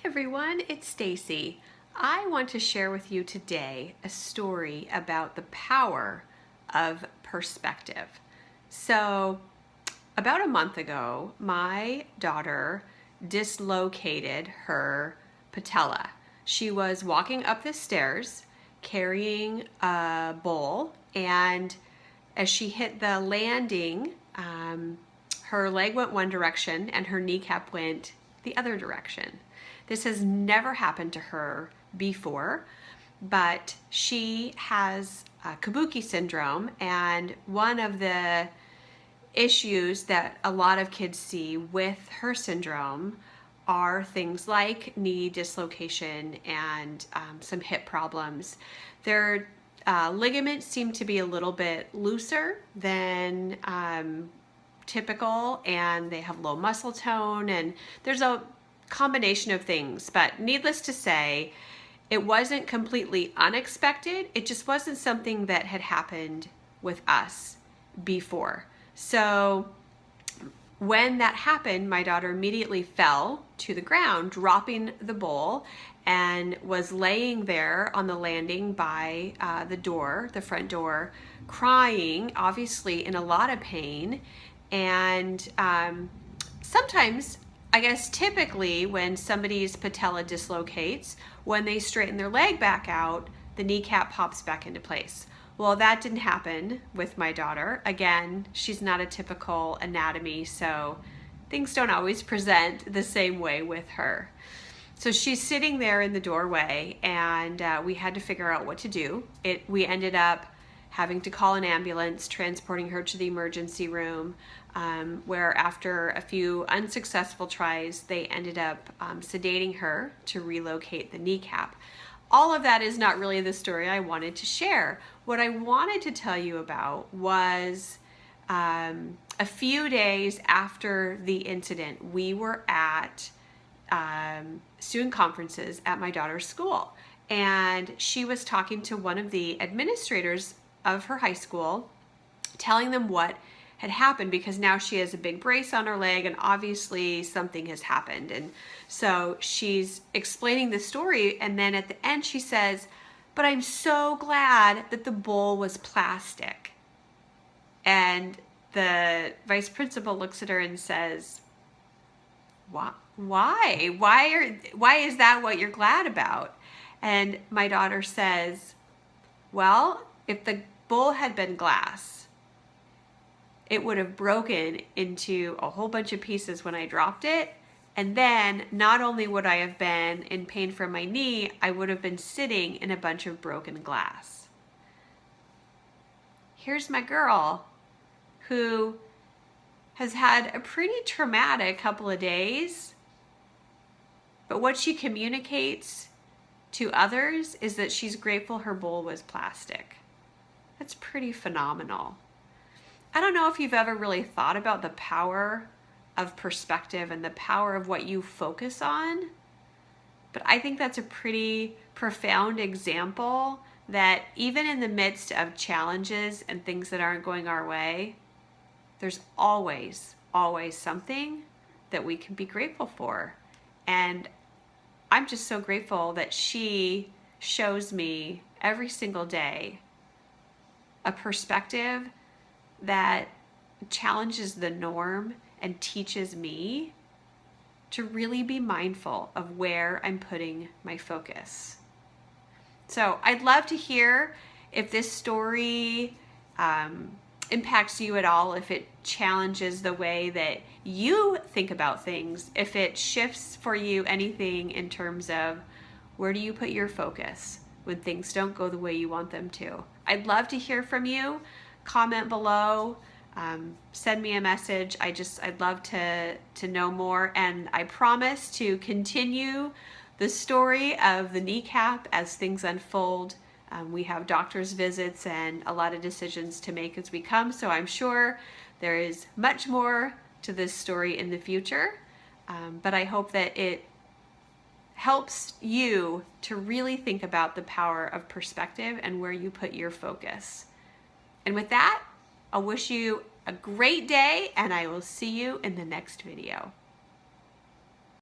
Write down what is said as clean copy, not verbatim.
Everyone, it's Stacy. I want to share with you today a story about the power of perspective. So, about a month ago, my daughter dislocated her patella. She was walking up the stairs carrying a bowl, and as she hit the landing, her leg went one direction and her kneecap went the other direction. This has never happened to her before, but she has Kabuki syndrome, and one of the issues that a lot of kids see with her syndrome are things like knee dislocation and some hip problems. Their ligaments seem to be a little bit looser than typical, and they have low muscle tone, and there's a combination of things. But needless to say, it wasn't completely unexpected. It just wasn't something that had happened with us before. So when that happened, my daughter immediately fell to the ground, dropping the bowl, and was laying there on the landing by the front door, crying, obviously in a lot of pain. And sometimes, I guess typically when somebody's patella dislocates, when they straighten their leg back out, the kneecap pops back into place. Well, that didn't happen with my daughter. Again, she's not a typical anatomy, so things don't always present the same way with her. So she's sitting there in the doorway, and we had to figure out what to do. We ended up having to call an ambulance, transporting her to the emergency room, where after a few unsuccessful tries, they ended up sedating her to relocate the kneecap. All of that is not really the story I wanted to share. What I wanted to tell you about was a few days after the incident, we were at student conferences at my daughter's school, and she was talking to one of the administrators of her high school, telling them what had happened, because now she has a big brace on her leg and obviously something has happened. And so she's explaining the story, and then at the end she says, "But I'm so glad that the bowl was plastic." And the vice principal looks at her and says, "Why? Why is that what you're glad about?" And my daughter says, "Well, if the bowl had been glass, it would have broken into a whole bunch of pieces when I dropped it. And then not only would I have been in pain from my knee, I would have been sitting in a bunch of broken glass." Here's my girl who has had a pretty traumatic couple of days, but what she communicates to others is that she's grateful her bowl was plastic. That's pretty phenomenal. I don't know if you've ever really thought about the power of perspective and the power of what you focus on, but I think that's a pretty profound example that even in the midst of challenges and things that aren't going our way, there's always something that we can be grateful for. And I'm just so grateful that she shows me every single day a perspective that challenges the norm and teaches me to really be mindful of where I'm putting my focus. So I'd love to hear if this story impacts you at all, if it challenges the way that you think about things, if it shifts for you anything in terms of where do you put your focus when things don't go the way you want them to. I'd love to hear from you. Comment below, send me a message. I'd love to know more, and I promise to continue the story of the kneecap as things unfold. We have doctor's visits and a lot of decisions to make as we come, so I'm sure there is much more to this story in the future, but I hope that it helps you to really think about the power of perspective and where you put your focus. And with that, I'll wish you a great day, and I will see you in the next video.